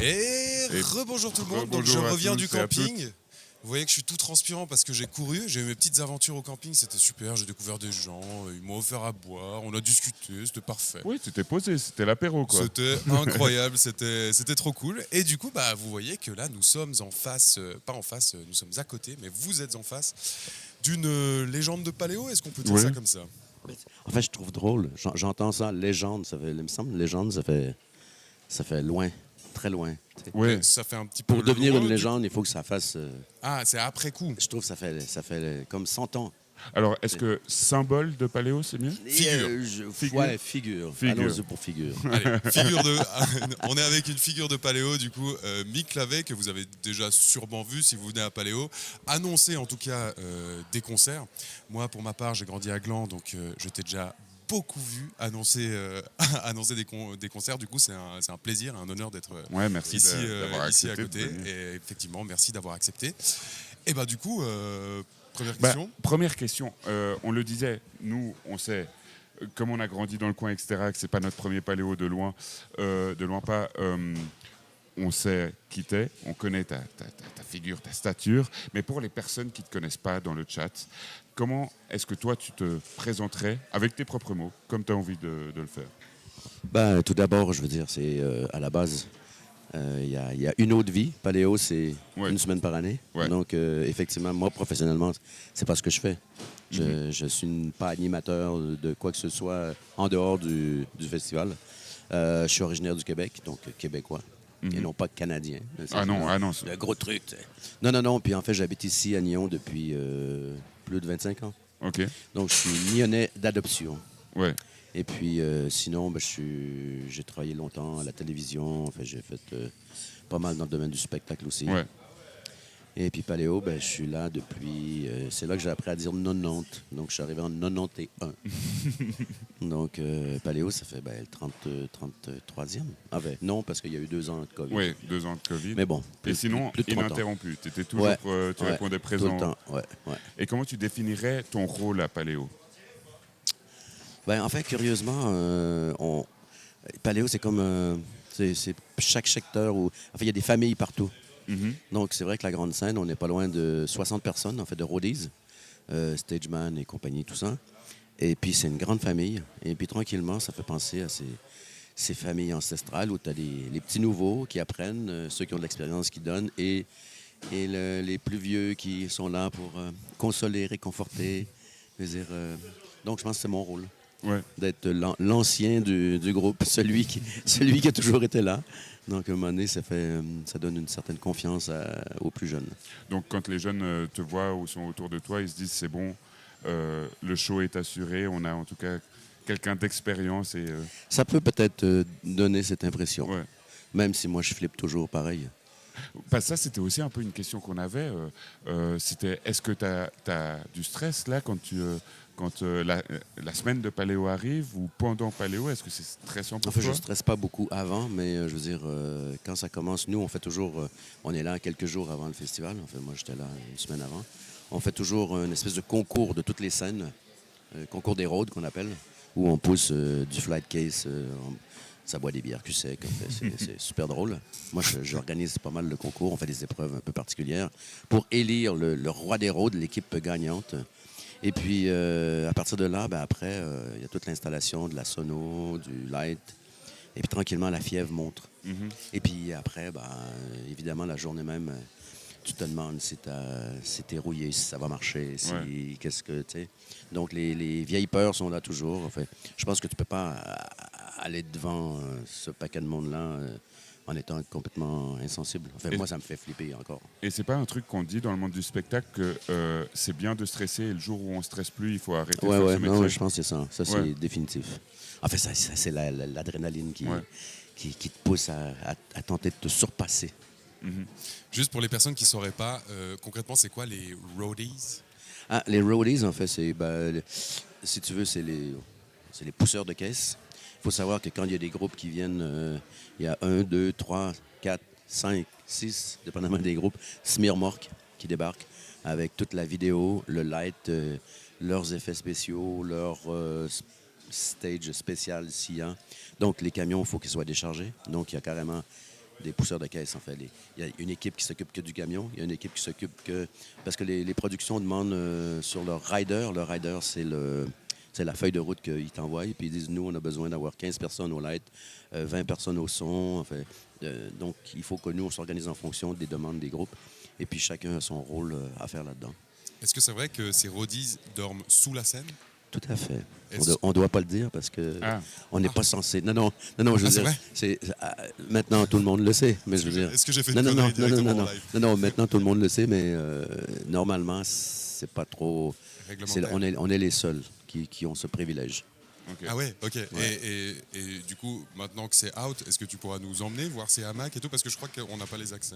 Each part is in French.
Et rebonjour tout le monde, donc je reviens du camping. Vous voyez que je suis tout transpirant parce que j'ai couru, j'ai eu mes petites aventures au camping, c'était super, j'ai découvert des gens, ils m'ont offert à boire, on a discuté, c'était parfait. Oui, tu t'es posé, c'était l'apéro quoi. C'était incroyable, c'était trop cool. Et du coup, bah, vous voyez que là, nous sommes en face, pas en face, nous sommes à côté, mais vous êtes en face d'une légende de paléo, est-ce qu'on peut dire ça comme ça? En fait, je trouve drôle, j'entends ça, légende, il me semble, légende, ça fait loin. Très loin. Ouais. Ça fait un petit peu pour devenir une légende, il faut que ça fasse... Ah, c'est après coup. Je trouve que ça fait comme 100 ans. Alors, est-ce que symbole de paléo, c'est mieux? Figure. Ouais, figure. Allons-y pour figure. Allez, on est avec une figure de paléo, du coup, Mick Clavet, que vous avez déjà sûrement vu si vous venez à Paléo, annoncer en tout cas des concerts. Moi, pour ma part, j'ai grandi à Gland, donc je t'ai déjà beaucoup vu annoncer des concerts. Du coup, c'est un plaisir, un honneur d'être ici à côté. Et effectivement, merci d'avoir accepté. Et bah du coup, première question. Première question. On le disait, nous, on sait, comme on a grandi dans le coin, etc., que c'est pas notre premier paléo de loin pas. On sait qui t'es, on connaît ta figure, ta stature, mais pour les personnes qui ne te connaissent pas dans le chat, comment est-ce que toi tu te présenterais avec tes propres mots, comme tu as envie de le faire? Tout d'abord, je veux dire, c'est à la base, il y a une autre vie. Paléo, c'est une semaine par année. Ouais. Donc, effectivement, moi, professionnellement, c'est pas ce que je fais. Je suis pas animateur de quoi que ce soit en dehors du festival. Je suis originaire du Québec, donc québécois. Et non pas canadien. Ah non. Le gros truc. Non. Puis en fait, j'habite ici à Nyon depuis plus de 25 ans. OK. Donc, je suis Nyonnais d'adoption. Ouais. Et puis, sinon, j'ai travaillé longtemps à la télévision. En fait, j'ai fait pas mal dans le domaine du spectacle aussi. Ouais. Et puis, Paléo, je suis là depuis... c'est là que j'ai appris à dire 90. Donc, je suis arrivé en 91. Donc, Paléo, ça fait le 33e. Ah ben, non, parce qu'il y a eu 2 ans de COVID. Oui, 2 ans de COVID. Mais bon, et sinon, plus de 30 ininterrompu. Tu étais toujours... tu répondais présent. Tout le temps, ouais. Et comment tu définirais ton rôle à Paléo? En fait, curieusement, Paléo, c'est comme... c'est chaque secteur où... En fait, il y a des familles partout. Mm-hmm. Donc, c'est vrai que la grande scène, on n'est pas loin de 60 personnes, en fait, de roadies, Stageman et compagnie, tout ça. Et puis, c'est une grande famille. Et puis, tranquillement, ça fait penser à ces familles ancestrales où tu as les petits nouveaux qui apprennent, ceux qui ont de l'expérience qui donnent, et les plus vieux qui sont là pour consoler, réconforter. Donc, je pense que c'est mon rôle. Ouais. D'être l'ancien du groupe, celui qui a toujours été là. Donc, à un moment donné, ça donne une certaine confiance aux plus jeunes. Donc, quand les jeunes te voient ou sont autour de toi, ils se disent c'est bon, le show est assuré, on a en tout cas quelqu'un d'expérience. Ça peut peut-être donner cette impression, même si moi je flippe toujours pareil. Ça, c'était aussi un peu une question qu'on avait. C'était est-ce que tu as du stress là quand la semaine de Paléo arrive ou pendant Paléo? Est-ce que c'est stressant pour toi? Je ne stresse pas beaucoup avant, mais je veux dire, quand ça commence, nous, on fait toujours... on est là quelques jours avant le festival. En fait, moi, j'étais là une semaine avant. On fait toujours une espèce de concours de toutes les scènes, concours des roads qu'on appelle, où on pousse du flight case, ça boit des bières cul sec. En fait, c'est super drôle. Moi, j'organise pas mal le concours. On fait des épreuves un peu particulières pour élire le roi des roads, l'équipe gagnante. Et puis, à partir de là, après, il y a toute l'installation de la sono, du light. Et puis, tranquillement, la fièvre monte. Mm-hmm. Et puis, après, évidemment, la journée même, tu te demandes si t'es rouillé, si ça va marcher, qu'est-ce que, tu sais. Donc, les vieilles peurs sont là toujours. En fait, je pense que tu peux pas aller devant ce paquet de monde-là en étant complètement insensible. En fait, moi, ça me fait flipper encore. Et c'est pas un truc qu'on dit dans le monde du spectacle que c'est bien de stresser et le jour où on stresse plus, il faut arrêter de faire ce métier. Non, je pense que c'est ça. Ça, c'est définitif. En fait, ça c'est l'adrénaline qui te pousse à tenter de te surpasser. Mm-hmm. Juste pour les personnes qui ne sauraient pas, concrètement, c'est quoi les roadies? Les roadies, en fait, c'est, si tu veux, c'est les pousseurs de caisse. Il faut savoir que quand il y a des groupes qui viennent, il y a 1, 2, 3, 4, 5, 6, dépendamment des groupes, Smirmork qui débarquent avec toute la vidéo, le light, leurs effets spéciaux, leur stage spécial s'il y a. Donc, les camions, il faut qu'ils soient déchargés. Donc, il y a carrément des pousseurs de caisse, en fait. Il y a une équipe qui s'occupe que du camion. Il y a une équipe qui s'occupe que... Parce que les productions demandent sur leur rider. Le rider, c'est la feuille de route qu'ils t'envoient. Puis ils disent, nous, on a besoin d'avoir 15 personnes au light, 20 personnes au son. En fait. Donc, il faut que nous, on s'organise en fonction des demandes des groupes. Et puis, chacun a son rôle à faire là-dedans. Est-ce que c'est vrai que ces roadies dorment sous la scène? Tout à fait. Est-ce- On ne doit pas le dire parce que on n'est pas censé. Non, je veux c'est dire, vrai? maintenant tout le monde le sait, mais je veux dire. Est-ce que j'ai fait Non, une non, non, connerie non, non, directement non, en non, live? non, maintenant tout le monde le sait, mais normalement c'est pas trop. Réglementaire. On est les seuls qui ont ce privilège. Ok. Ah ouais, ok. Ouais. Et du coup, maintenant que c'est out, est-ce que tu pourras nous emmener voir ces hamacs et tout? Parce que je crois qu'on n'a pas les accès.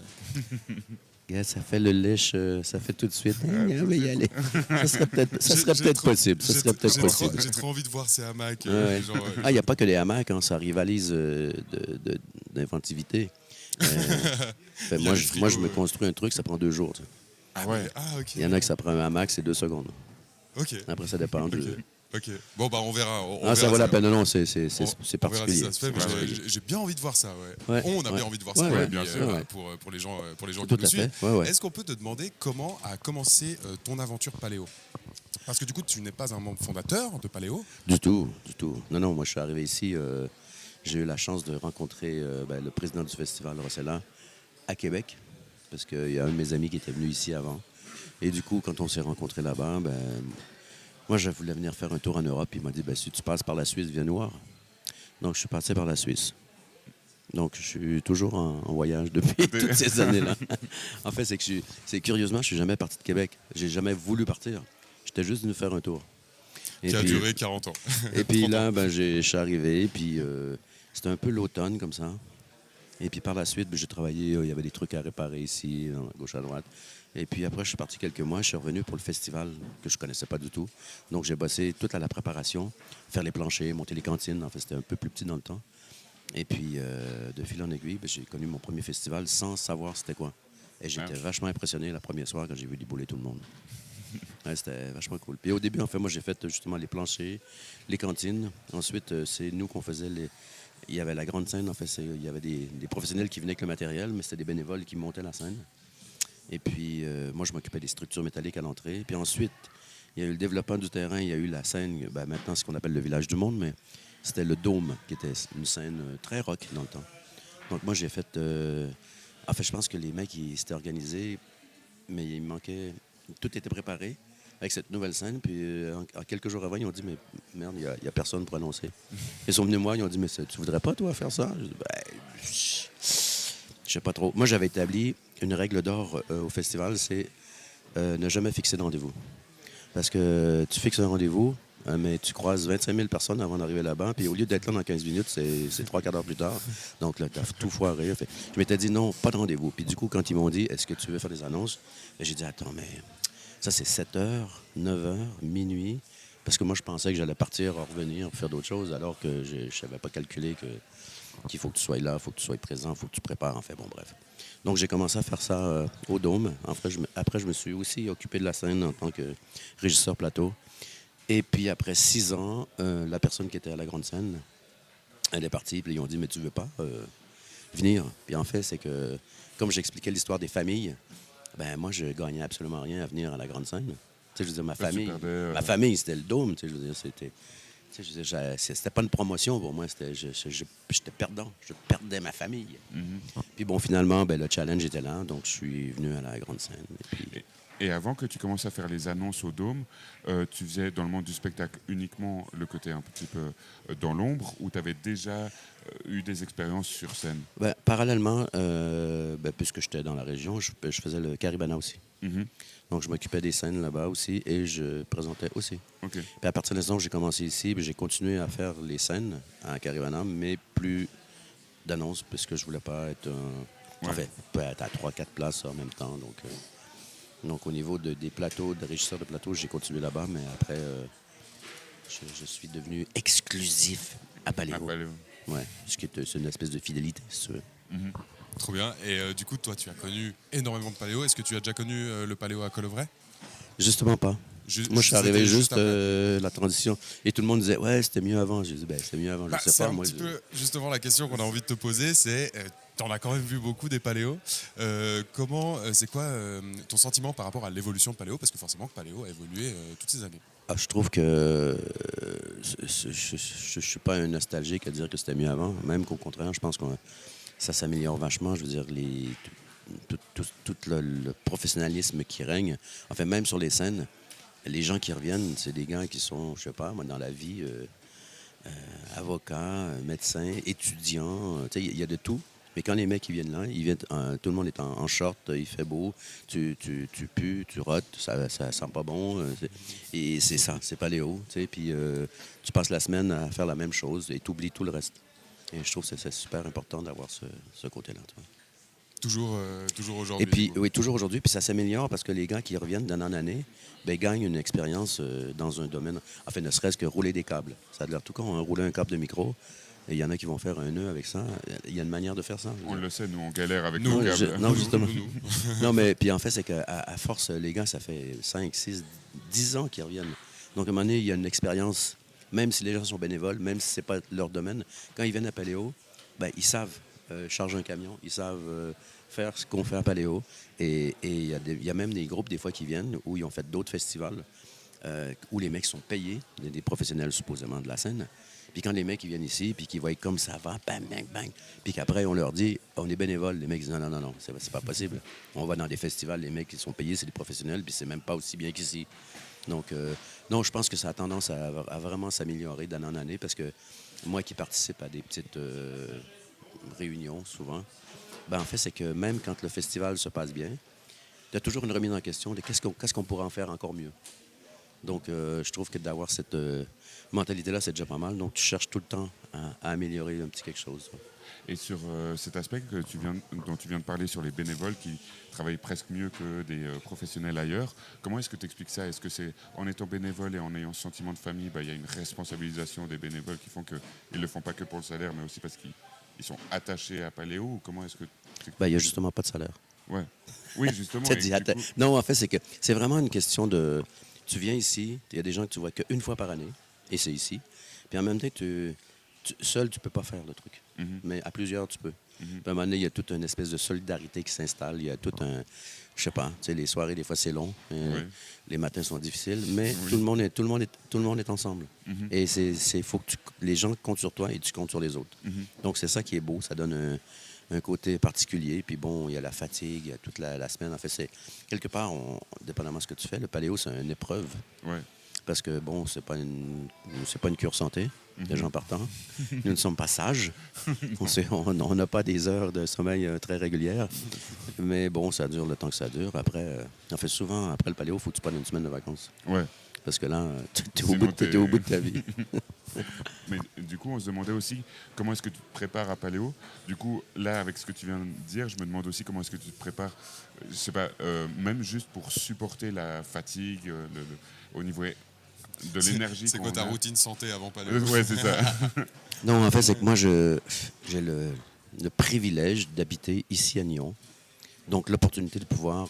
Regarde, ça fait le lèche, ça fait tout de suite. On va y aller. Ça serait J'ai peut-être trop- possible. Ça j'ai- serait peut-être j'ai trop- possible. J'ai trop envie de voir ces hamacs. Ouais. genre, Ah, il n'y a pas que les hamacs, hein, ça rivalise d'inventivité. Il y a moi, le je frigo, me construis un truc, ça prend 2 jours. Tu sais. Ah ouais. Ah, ok. Il y en a que ça prend un hamac, c'est 2 secondes. Ok. Après, ça dépend. Ok. Bon, bah, on verra. On Ah, ça verra vaut la peine. Non, c'est On verra si particulier. ça se fait, mais C'est particulier. j'ai bien envie de voir ça. Ouais. Ouais, On a ouais. bien envie de voir Ouais, ça. ouais, et bien puis, sûr, ouais. pour les gens, qui Tout nous à suivent. fait. Ouais, ouais. Est-ce qu'on peut te demander comment a commencé ton aventure paléo? Parce que du coup, tu n'es pas un membre fondateur de Paléo. Du tout, du tout. Non, moi, je suis arrivé ici. J'ai eu la chance de rencontrer le président du festival Rossella à Québec, parce qu'il y a un de mes amis qui était venu ici avant. Et du coup, quand on s'est rencontrés là-bas, moi, je voulais venir faire un tour en Europe. Il m'a dit, si tu passes par la Suisse, viens nous voir. Donc, je suis passé par la Suisse. Donc, je suis toujours en voyage depuis toutes ces années-là. En fait, curieusement, je suis jamais parti de Québec. J'ai jamais voulu partir. J'étais juste venu faire un tour. Et Qui a puis- duré 40 ans. Et puis 30 là, ans. je suis arrivé, puis c'était un peu l'automne comme ça. Et puis par la suite, j'ai travaillé, il y avait des trucs à réparer ici, à gauche, à droite. Et puis après, je suis parti quelques mois, je suis revenu pour le festival que je connaissais pas du tout. Donc j'ai bossé toute à la préparation, faire les planchers, monter les cantines. En fait, c'était un peu plus petit dans le temps. Et puis de fil en aiguille, j'ai connu mon premier festival sans savoir c'était quoi. Et j'étais vachement impressionné la première soirée quand j'ai vu débouler tout le monde. Ouais, c'était vachement cool. Puis au début, en fait, moi, j'ai fait justement les planchers, les cantines. Ensuite, c'est nous qu'on faisait les... Il y avait la grande scène, en fait. Il y avait des professionnels qui venaient avec le matériel, mais c'était des bénévoles qui montaient la scène. Et puis, moi, je m'occupais des structures métalliques à l'entrée. Puis ensuite, il y a eu le développement du terrain. Il y a eu la scène, maintenant, ce qu'on appelle le Village du Monde, mais c'était le Dôme, qui était une scène très rock dans le temps. Donc moi, j'ai fait... En fait, je pense que les mecs, ils s'étaient organisés, mais il manquait... Tout était préparé avec cette nouvelle scène. Puis en quelques jours avant, ils ont dit, mais merde, il n'y a personne pour annoncer. Ils sont venus moi, ils ont dit, mais tu voudrais pas, toi, faire ça? Je dis, je sais pas trop. Moi, j'avais établi une règle d'or au festival, c'est ne jamais fixer de rendez-vous. Parce que tu fixes un rendez-vous, mais tu croises 25 000 personnes avant d'arriver là-bas. Puis au lieu d'être là dans 15 minutes, c'est 3 quarts d'heure plus tard. Donc là, tu as tout foiré. Fait. Je m'étais dit non, pas de rendez-vous. Puis du coup, quand ils m'ont dit, est-ce que tu veux faire des annonces? J'ai dit, attends, mais ça, c'est 7 h, 9 h, minuit. Parce que moi, je pensais que j'allais partir, revenir, faire d'autres choses, alors que je ne savais pas calculer qu'il faut que tu sois là, il faut que tu sois présent, il faut que tu prépares. En fait, bon, bref. Donc, j'ai commencé à faire ça au Dôme. Après, je me suis aussi occupé de la scène en tant que régisseur plateau. Et puis, après 6 ans, la personne qui était à la grande scène, elle est partie. Puis, ils ont dit, mais tu veux pas venir? Puis, en fait, c'est que, comme j'expliquais l'histoire des familles, moi, je gagnais absolument rien à venir à la grande scène. Tu sais, je veux dire, ma famille, c'était le Dôme. Tu sais, je veux dire, c'était pas une promotion pour moi. J'étais perdant. Je perdais ma famille. Mhm. Puis bon, finalement, le challenge était là. Donc, je suis venu à la grande scène. Et puis... Et avant que tu commences à faire les annonces au Dôme, tu faisais dans le monde du spectacle uniquement le côté un petit peu dans l'ombre, ou tu avais déjà eu des expériences sur scène? Parallèlement, puisque j'étais dans la région, je faisais le Caribana aussi. Mhm. Donc, je m'occupais des scènes là-bas aussi et je présentais aussi. OK. Puis à partir de l'instant où j'ai commencé ici, j'ai continué à faire les scènes à Caribana, mais plus d'annonces, puisque je voulais pas être... En fait, pas être à 3-4 places en même temps. Donc, au niveau des plateaux, de régisseurs de plateau, j'ai continué là-bas, mais après, je suis devenu exclusif à Paléo. Ouais, c'est une espèce de fidélité, si tu veux. Mhm. Trop bien. Et du coup, toi, tu as connu énormément de paléo. Est-ce que tu as déjà connu le paléo à Colovray? Justement pas. Moi, je suis arrivé juste la transition. Et tout le monde disait, ouais, c'était mieux avant. J'ai dit, c'est mieux avant. Je sais C'est pas. un Moi, petit peu justement la question qu'on a envie de te poser, c'est t'en as quand même vu beaucoup des paléos. C'est quoi ton sentiment par rapport à l'évolution de paléo? Parce que forcément, que paléo a évolué toutes ces années. Ah, je trouve que je ne suis pas un nostalgique à dire que c'était mieux avant. Même qu'au contraire, je pense que ça s'améliore vachement. Je veux dire, tout le professionnalisme qui règne. Enfin, même sur les scènes, les gens qui reviennent, c'est des gars qui sont, je sais pas, moi, dans la vie, avocats, médecins, étudiants. Tu sais, il y a de tout. Mais quand les mecs ils viennent là, tout le monde est en short, il fait beau, tu pues, tu rotes, ça sent pas bon. Et c'est ça, c'est paléo. Tu sais, puis tu passes la semaine à faire la même chose et tu oublies tout le reste. Et je trouve que c'est super important d'avoir ce côté-là. Tu vois. Toujours aujourd'hui. Et puis, du coup. oui, toujours aujourd'hui, puis ça s'améliore parce que les gars qui reviennent d'année en année, ben, gagnent une expérience dans un domaine. Enfin, ne serait-ce que rouler des câbles. Ça a l'air tout con, hein, rouler un câble de micro. Il y en a qui vont faire un nœud avec ça. Il y a une manière de faire ça. On le sait, nous, on galère avec Nous, nos câbles. Non, justement. Nous. Non, mais puis en fait, c'est qu'à force, les gars, ça fait 5, 6, 10 ans qu'ils reviennent. Donc, à un moment donné, il y a une expérience, même si les gens sont bénévoles, même si ce n'est pas leur domaine. Quand ils viennent à Paléo, ben, ils savent charger un camion, ils savent faire ce qu'on fait à Paléo. Et il y a même des groupes, des fois, qui viennent, où ils ont fait d'autres festivals, où les mecs sont payés, des professionnels supposément de la scène. Puis quand les mecs ils viennent ici, puis qu'ils voient comme ça va, bang, bang, bang, puis qu'après on leur dit, on est bénévole, les mecs disent non, c'est pas possible. On va dans des festivals, les mecs qui sont payés, c'est des professionnels, puis c'est même pas aussi bien qu'ici. Donc, non, je pense que ça a tendance à vraiment s'améliorer d'année en année, parce que moi qui participe à des petites réunions, souvent, ben en fait, c'est que même quand le festival se passe bien, il y a toujours une remise en question de qu'est-ce qu'on pourrait en faire encore mieux. Donc, je trouve que d'avoir cette mentalité-là, c'est déjà pas mal. Donc, tu cherches tout le temps à améliorer un petit quelque chose. Et sur cet aspect dont tu viens de parler sur les bénévoles qui travaillent presque mieux que des professionnels ailleurs, comment est-ce que tu expliques ça? Est-ce que c'est en étant bénévole et en ayant ce sentiment de famille, il y a une responsabilisation des bénévoles qui font qu'ils ne le font pas que pour le salaire, mais aussi parce qu'ils sont attachés à Paléo? Ou comment est-ce que Il n'y a justement pas de salaire. Ouais. Oui, justement. Non, en fait, c'est que c'est vraiment une question de... Tu viens ici, il y a des gens que tu vois qu'une fois par année, et c'est ici. Puis en même temps, seul, tu peux pas faire le truc. Mhm. Mais à plusieurs, tu peux. Mhm. Puis à un moment donné, il y a toute une espèce de solidarité qui s'installe. Il y a tout un... Je sais pas, tu sais, les soirées, des fois, c'est long. Oui. Les matins sont difficiles. Mais Oui. tout le monde est ensemble. Mhm. Et faut que les gens comptent sur toi et tu comptes sur les autres. Mhm. Donc, c'est ça qui est beau. Ça donne un côté particulier. Puis bon, il y a la fatigue, il y a toute la semaine. En fait, c'est quelque part, dépendamment de ce que tu fais, le paléo, c'est une épreuve. Ouais. Parce que bon, c'est pas une cure santé, les gens partant. Nous ne sommes pas sages. On n'a pas des heures de sommeil très régulières. Mais bon, ça dure le temps que ça dure. Après, en fait, souvent, après le paléo, il faut que tu prennes une semaine de vacances. Ouais. Parce que là, tu es Sinon, au bout de ta vie. Mais du coup, on se demandait aussi comment est-ce que tu te prépares à Paléo. Du coup, là, avec ce que tu viens de dire, je me demande aussi comment est-ce que tu te prépares, je sais pas, même juste pour supporter la fatigue, au niveau de l'énergie. C'est quoi ta routine santé avant Paléo? Ouais, c'est ça. Non, en fait, c'est que moi, j'ai le privilège d'habiter ici à Nyon. Donc, l'opportunité de pouvoir,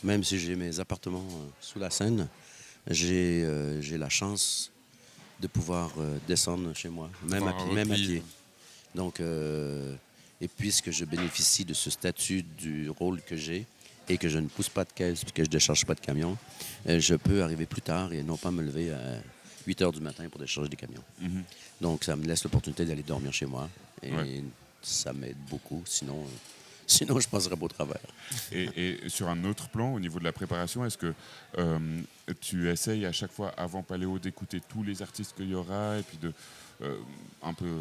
même si j'ai mes appartements sous la Seine, j'ai la chance de pouvoir descendre chez moi, même à pied. Donc, et puisque je bénéficie de ce statut du rôle que j'ai et que je ne pousse pas de caisse et que je ne décharge pas de camion, je peux arriver plus tard et non pas me lever à 8 heures du matin pour décharger des camions. Mhm. Donc, ça me laisse l'opportunité d'aller dormir chez moi et ça m'aide beaucoup. Sinon, je passerais beau travers. Et sur un autre plan, au niveau de la préparation, est-ce que tu essayes à chaque fois, avant Paléo, d'écouter tous les artistes qu'il y aura et puis de un peu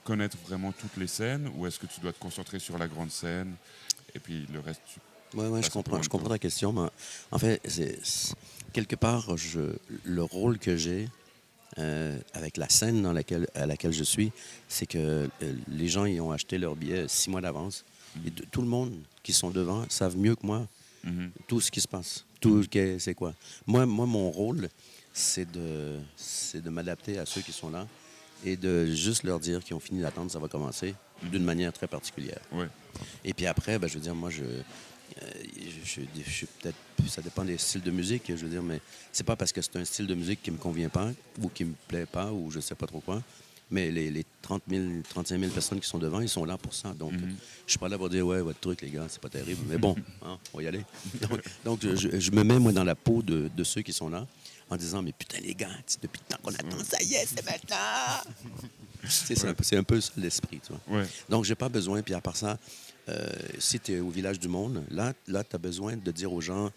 connaître vraiment toutes les scènes? Ou est-ce que tu dois te concentrer sur la grande scène et puis le reste Oui, je comprends ta question. Mais en fait, quelque part, le rôle que j'ai avec la scène à laquelle je suis, c'est que les gens y ont acheté leur billet 6 mois d'avance. Et tout le monde qui sont devant savent mieux que moi tout ce qui se passe. C'est quoi. Moi, mon rôle, c'est de m'adapter à ceux qui sont là et de juste leur dire qu'ils ont fini d'attendre, ça va commencer d'une manière très particulière. Ouais. Et puis après, je veux dire, moi, je suis peut-être... Ça dépend des styles de musique, je veux dire, mais c'est pas parce que c'est un style de musique qui me convient pas ou qui me plaît pas ou je sais pas trop quoi Mais les 30 000, 35 000 personnes qui sont devant, ils sont là pour ça. Donc, je suis pas là pour dire, ouais, votre truc, les gars, c'est pas terrible. Mais bon, hein, on va y aller. Donc, je me mets, moi, dans la peau de ceux qui sont là en disant, mais putain, les gars, depuis le temps qu'on attend, ça y est, c'est maintenant. C'est un peu ça l'esprit, tu vois. Ouais. Donc, j'ai pas besoin. Puis à part ça, si tu es au Village du Monde, là tu as besoin de dire aux gens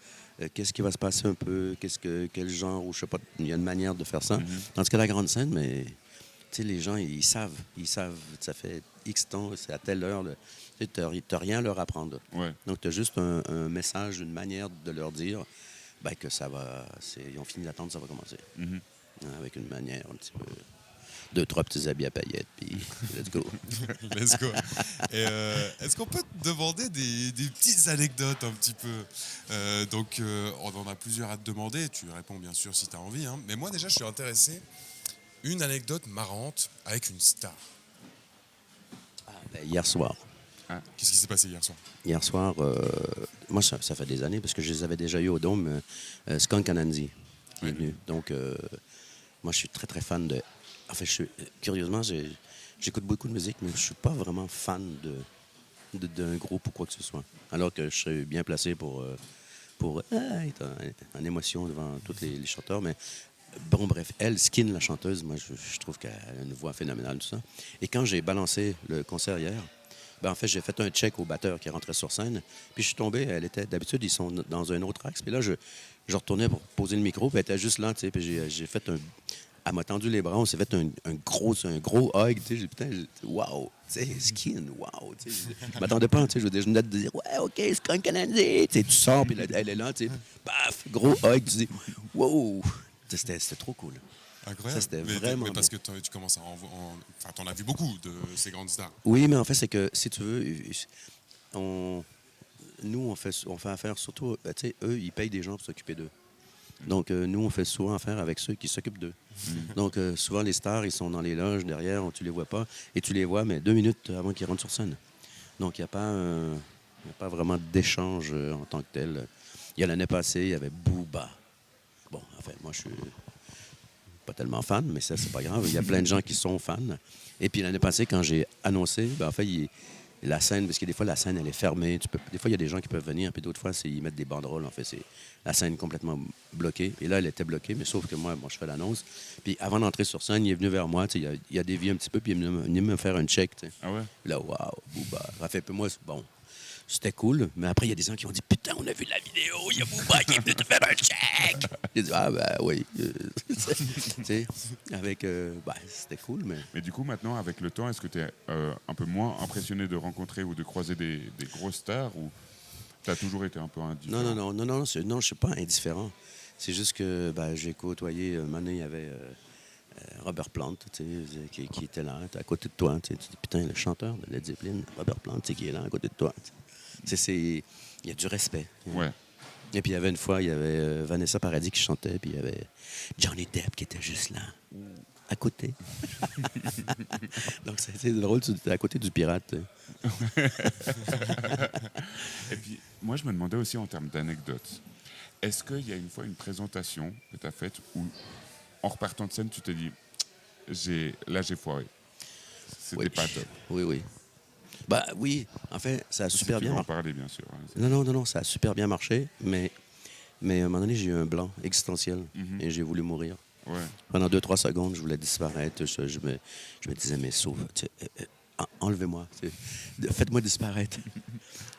qu'est-ce qui va se passer un peu, quel genre, ou je sais pas, il y a une manière de faire ça. Tandis que la grande scène, mais tu sais, les gens, ils savent, ça fait X temps, c'est à telle heure, tu n'as rien à leur apprendre. Ouais. Donc, tu as juste un message, une manière de leur dire ben, que ça va, ils ont fini d'attendre, ça va commencer. Hein, avec une manière un petit peu... 2-3 petits habits à paillettes, puis let's go. Let's go. Et, est-ce qu'on peut te demander des petites anecdotes un petit peu donc, on en a plusieurs à te demander. Tu réponds bien sûr si tu as envie. Hein. Mais moi, déjà, je suis intéressé. Une anecdote marrante avec une star. Ben, hier soir. Qu'est-ce qui s'est passé hier soir? Hier soir, moi, ça fait des années, parce que je les avais déjà eu au Dôme, Skunk Anansi qui est venu. Donc, moi, je suis très, très fan de... En fait, curieusement, j'écoute beaucoup de musique, mais je suis pas vraiment fan d'un groupe ou quoi que ce soit. Alors que je suis bien placé pour être en émotion devant tous les chanteurs. Mais bon, bref, elle, Skin, la chanteuse, moi, je trouve qu'elle a une voix phénoménale, tout ça. Et quand j'ai balancé le concert hier, ben, en fait, j'ai fait un check au batteur qui rentrait sur scène. Puis je suis tombé, d'habitude, ils sont dans un autre axe. Puis là, je retournais pour poser le micro, puis elle était juste là, tu sais. Puis j'ai fait elle m'a tendu les bras, on s'est fait un gros hug, tu sais. J'ai putain, wow, tu sais, Skin, wow, tu sais. Je m'attendais pas, tu sais. Je venais de dire, ouais, OK, Skunk Anansi, tu sais, tu sors, puis elle est là, tu sais. Paf, gros hug, tu dis, wow. C'était trop cool. Incroyable. Ça, c'était mais vraiment parce beau. que tu commences à enfin, t'en as vu beaucoup de ces grandes stars. Oui, mais en fait, c'est que, si tu veux, nous, on fait affaire surtout, tu sais, eux, ils payent des gens pour s'occuper d'eux. Donc, nous, on fait souvent affaire avec ceux qui s'occupent d'eux. Donc, souvent, les stars, ils sont dans les loges derrière, tu les vois pas, et tu les vois, mais 2 minutes avant qu'ils rentrent sur scène. Donc, il n'y a pas vraiment d'échange en tant que tel. Il y a l'année passée, il y avait Booba. Bon, en fait, moi, je suis pas tellement fan, mais ça, c'est pas grave. Il y a plein de gens qui sont fans. Et puis, l'année passée, quand j'ai annoncé, ben, en fait, la scène, parce que des fois, la scène, elle est fermée. Des fois, il y a des gens qui peuvent venir, puis d'autres fois, ils mettent des banderoles. En fait, c'est la scène complètement bloquée. Et là, elle était bloquée, mais sauf que moi, je fais l'annonce. Puis avant d'entrer sur scène, il est venu vers moi. Il a dévié un petit peu, puis il est venu me faire un check. T'sais. Ah ouais? Là, waouh, Booba. En fait, moi, bon, c'était cool. Mais après, il y a des gens qui ont dit putain, on a vu la vidéo, il y a Booba qui est venu te faire un check. J'ai dit, ah, ben oui. Tu sais, avec. C'était cool, mais. Mais du coup, maintenant, avec le temps, est-ce que tu es un peu moins impressionné de rencontrer ou de croiser des grosses stars ou tu as toujours été un peu indifférent? Non, je ne suis pas indifférent. C'est juste que j'ai côtoyé, un moment donné, il y avait Robert Plant, tu sais, qui était là, à côté de toi. Tu te dis, putain, le chanteur de Led Zeppelin, Robert Plant, qui est là, à côté de toi. Il y a du respect. Ouais. Et puis, il y avait une fois, il y avait Vanessa Paradis qui chantait, puis il y avait Johnny Depp qui était juste là, à côté. Donc, c'était drôle, tu étais à côté du pirate. Et puis, moi, je me demandais aussi en termes d'anecdotes. Est-ce qu'il y a une fois une présentation que tu as faite où, en repartant de scène, tu t'es dit, j'ai foiré. C'était pas top. Oui. Oui, en fait, ça a super bien marché. marché. Tu peux en parler, bien sûr. Non, ça a super bien marché, mais à un moment donné, j'ai eu un blanc existentiel et j'ai voulu mourir. Ouais. Pendant 2-3 secondes, je voulais disparaître. Je me disais, mais sauve, enlevez-moi, faites-moi disparaître.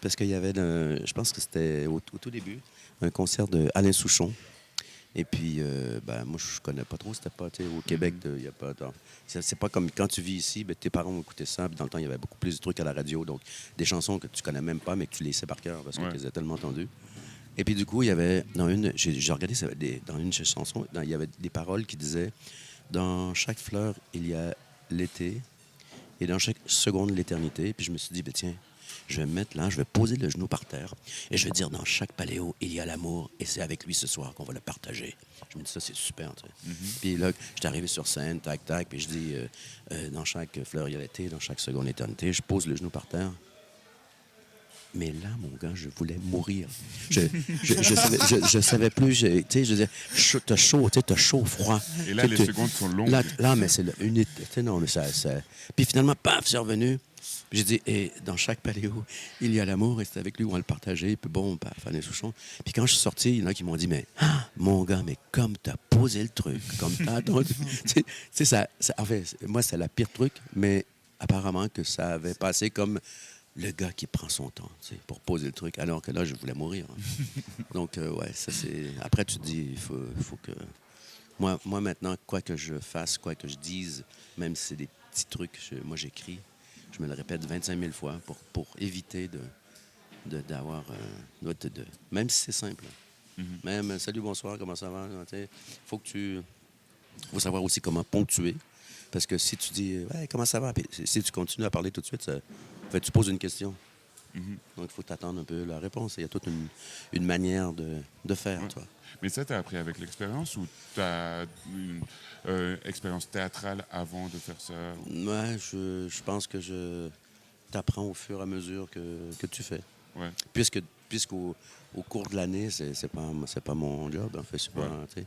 Parce qu'il y avait, je pense que c'était au tout début, un concert de Alain Souchon. Et puis, moi, je connais pas trop, c'était pas, au Québec, il y a pas... C'est pas comme quand tu vis ici, tes parents ont écouté ça, puis dans le temps, il y avait beaucoup plus de trucs à la radio, donc des chansons que tu connais même pas, mais que tu les sais par cœur, parce que tu les as tellement entendues. Et puis, du coup, il y avait, j'ai regardé, dans une de ces chansons, il y avait des paroles qui disaient « Dans chaque fleur, il y a l'été, et dans chaque seconde, l'éternité. » Puis je me suis dit, tiens, je vais me mettre là, je vais poser le genou par terre et je vais dire, dans chaque paléo, il y a l'amour et c'est avec lui ce soir qu'on va le partager. Je me dis, ça, c'est super, tu sais. Puis là, j'étais arrivé sur scène, tac, puis je dis, dans chaque fleur, il y a l'été, dans chaque seconde, l'éternité. Je pose le genou par terre. Mais là, mon gars, je voulais mourir. Je savais plus. Tu sais, je disais, t'as chaud, tu sais, t'as chaud, froid. Et là, les secondes sont longues. Là, mais c'est une éternité. Non, mais ça. Puis finalement, paf, c'est revenu. J'ai dit, et dans chaque paléo, il y a l'amour, et c'est avec lui où on va le partager. Puis bon, paf, Fanny Souchon. Puis quand je suis sorti, il y en a qui m'ont dit, mais mon gars, mais comme t'as posé le truc, comme t'as attendu. Tu sais, en fait, moi, c'est la pire truc, mais apparemment que ça avait passé comme le gars qui prend son temps, tu sais, pour poser le truc, alors que là, je voulais mourir. Donc, ouais, ça, c'est... Après, tu te dis, il faut que... Moi, maintenant, quoi que je fasse, quoi que je dise, même si c'est des petits trucs, moi, j'écris, je me le répète 25 000 fois pour éviter d'avoir... même si c'est simple. Même, salut, bonsoir, comment ça va? Tu sais, faut savoir aussi comment ponctuer. Parce que si tu dis, ouais, comment ça va? Puis si tu continues à parler tout de suite, tu poses une question. Donc, il faut t'attendre un peu la réponse. Il y a toute une manière de faire, toi. Mais ça, tu as appris avec l'expérience ou tu as une expérience théâtrale avant de faire ça? Ouais, je pense que tu apprends au fur et à mesure que tu fais. Ouais. Puisqu'au cours de l'année, c'est pas mon job, en fait. C'est pas, tu sais.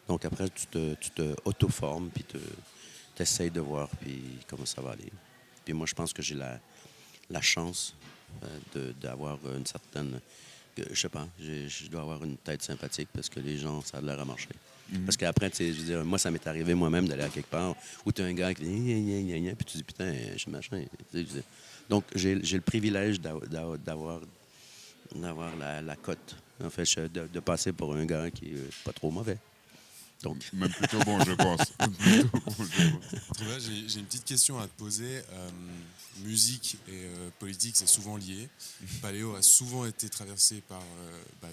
Donc, après, tu te auto-formes, puis tu essayes de voir puis comment ça va aller. Puis moi, je pense que j'ai la chance d'avoir une certaine... Je sais pas, je dois avoir une tête sympathique parce que les gens, ça a l'air à marcher. Parce qu'après, tu sais, je veux dire, moi, ça m'est arrivé moi-même d'aller à quelque part où tu as un gars qui dit puis tu dis, putain, je suis machin. Donc, j'ai le privilège d'avoir la cote, en fait, de passer pour un gars qui est pas trop mauvais. Donc. Même plutôt bon, je pense. Très bien, j'ai une petite question à te poser. Musique et politique, c'est souvent lié. Paléo a souvent été traversé par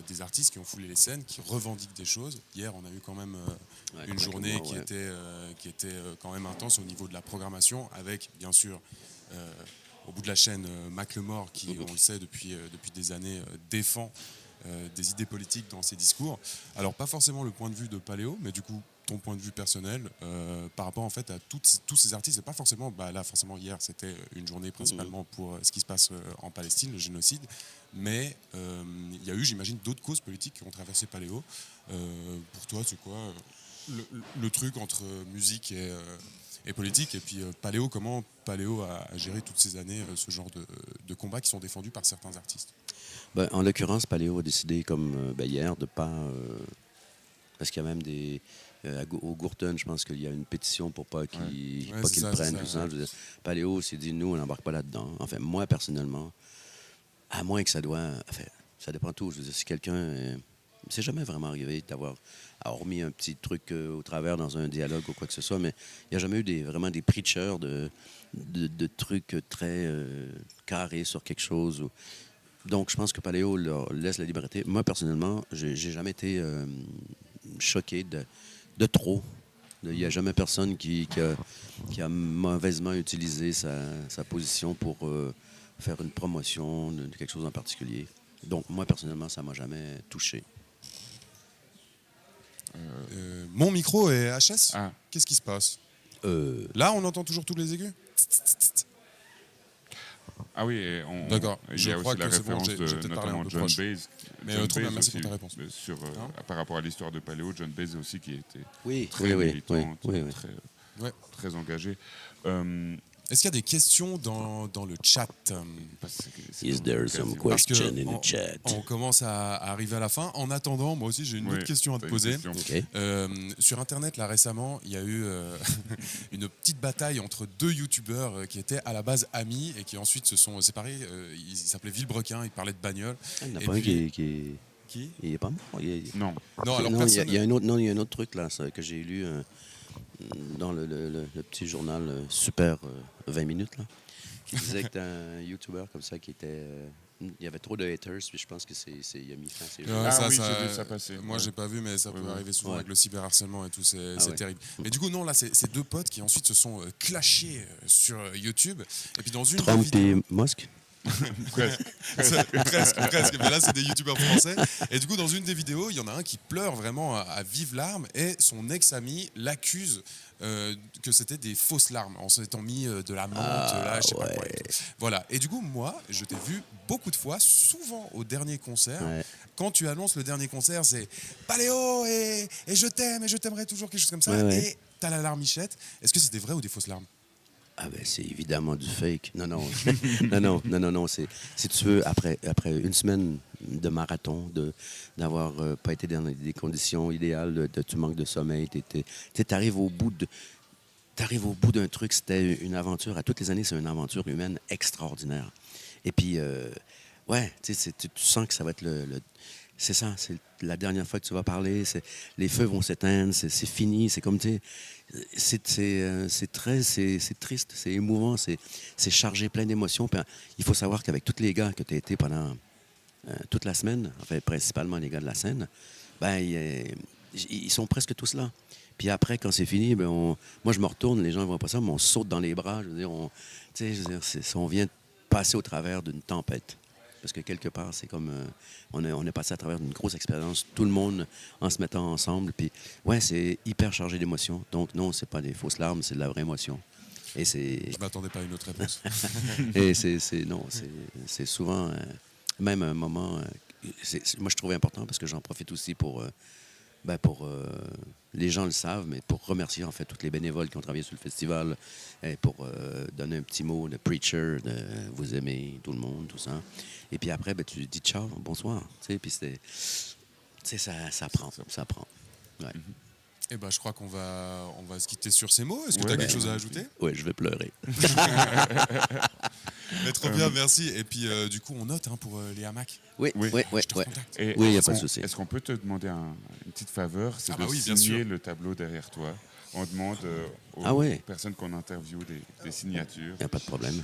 des artistes qui ont foulé les scènes, qui revendiquent des choses. Hier, on a eu quand même une journée qui était quand même intense au niveau de la programmation, avec, bien sûr, au bout de la chaîne, Macklemore, qui, on le sait, depuis des années, défend des idées politiques dans ses discours. Alors, pas forcément le point de vue de Paléo, mais du coup, ton point de vue personnel par rapport en fait à tous ces artistes. Et pas forcément, là, forcément, hier, c'était une journée principalement pour ce qui se passe en Palestine, le génocide. Mais il y a eu, j'imagine, d'autres causes politiques qui ont traversé Paléo. Pour toi, c'est quoi le truc entre musique et politique? Et puis, Paléo, comment Paléo a géré toutes ces années ce genre de combats qui sont défendus par certains artistes? En l'occurrence, Paléo a décidé, comme hier, de pas... parce qu'il y a même des... au Gourton, je pense qu'il y a une pétition pour pas qu'ils prennent tout ça. Paléo s'est dit, nous, on n'embarque pas là-dedans. Enfin, moi, personnellement, à moins que ça doit... Enfin, ça dépend tout. Je veux dire, si quelqu'un... c'est jamais vraiment arrivé d'avoir, hormis un petit truc au travers dans un dialogue ou quoi que ce soit, mais il n'y a jamais eu vraiment des preachers de trucs très carrés sur quelque chose. Donc, je pense que Paléo leur laisse la liberté. Moi, personnellement, j'ai jamais été choqué de trop. Il n'y a jamais personne qui a mauvaisement utilisé sa position pour faire une promotion de quelque chose en particulier. Donc, moi, personnellement, ça ne m'a jamais touché. Mon micro est HS. Ah. Qu'est-ce qui se passe? Là, on entend toujours tous les aigus? Ah oui, d'accord. Il y a aussi la référence de notamment John Baez. Mais trop bien, merci pour ta réponse. Par rapport à l'histoire de Paléo, John Baez aussi qui était très militant, très engagé. Est-ce qu'il y a des questions dans le chat? Is there some question in the chat? On commence à arriver à la fin. En attendant, moi aussi, j'ai une autre question à te poser. Okay. Sur Internet, là, récemment, il y a eu une petite bataille entre deux youtubeurs qui étaient à la base amis et qui ensuite se sont séparés. Ils s'appelaient Villebrequin, ils parlaient de bagnole. Il n'y en a pas un qui... Il n'est pas mort? Non. Non, alors il y a un autre truc là, que j'ai lu dans le petit journal Super 20 minutes, là, qui disait que t'as un YouTuber comme ça qui était... il y avait trop de haters, puis je pense que il a mis fin à ses jours. J'ai vu ça passer. Moi, j'ai pas vu, mais ça peut arriver souvent avec le cyberharcèlement et tout, c'est terrible. Mais du coup, non, là, c'est deux potes qui ensuite se sont clashés sur YouTube. Et puis dans une Trump et Musk? Presque. Presque, mais là c'est des youtubeurs français. Et du coup dans une des vidéos, il y en a un qui pleure vraiment à vives larmes et son ex-ami l'accuse que c'était des fausses larmes en s'étant mis de la menthe, là, je sais pas quoi. Et tout. Voilà. Et du coup moi, je t'ai vu beaucoup de fois, souvent au dernier concert. Ouais. Quand tu annonces le dernier concert, c'est Paléo et je t'aime et je t'aimerai toujours, quelque chose comme ça. Ouais, ouais. Et t'as la larmichette. Est-ce que c'est des vraies ou des fausses larmes? Ah ben c'est évidemment du fake. Non, non, non. C'est, si tu veux, après une semaine de marathon, d'avoir pas été dans des conditions idéales, tu manques de sommeil, t'arrives au bout d'un truc, c'était une aventure. À toutes les années, c'est une aventure humaine extraordinaire. Et puis, ouais, tu sens que ça va être c'est ça, c'est la dernière fois que tu vas parler, les feux vont s'éteindre, c'est fini, c'est comme, tu sais, c'est triste, c'est émouvant, c'est chargé plein d'émotions. Puis, il faut savoir qu'avec tous les gars que tu as été pendant toute la semaine, enfin principalement les gars de la scène, ben ils sont presque tous là. Puis après, quand c'est fini, ben moi je me retourne, les gens ne voient pas ça, mais on saute dans les bras. Je veux dire, on vient de passer au travers d'une tempête. Parce que quelque part, c'est comme on est passé à travers d'une grosse expérience, tout le monde en se mettant ensemble. Puis ouais, c'est hyper chargé d'émotions. Donc non, c'est pas des fausses larmes, c'est de la vraie émotion. Et c'est Je m'attendais pas à une autre réponse. et c'est souvent même un moment. Moi, je trouve important parce que j'en profite aussi pour les gens le savent, mais pour remercier en fait tous les bénévoles qui ont travaillé sur le festival et pour donner un petit mot de preacher, de vous aimer, tout le monde, tout ça. Et puis après, ben, tu dis ciao, bonsoir. Tu sais, puis ça prend. Ouais. Eh ben, je crois qu'on va se quitter sur ces mots. Est-ce que tu as Ouais, quelque chose à ajouter? Oui, je vais pleurer. Mais trop bien, merci. Et puis, du coup, on note pour les hamacs. Oui. Je te recontacte. Et Oui, y a est-ce pas de qu'on- souci. Est-ce qu'on peut te demander une petite faveur? C'est Ah bah de oui, bien signer sûr. le tableau derrière toi. On demande aux Ah ouais. personnes qu'on interviewe des signatures. Il n'y a pas de problème.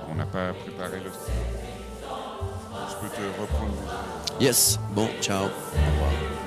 On n'a pas préparé le... Je peux te reprendre. Yes. Bon, ciao. Au revoir.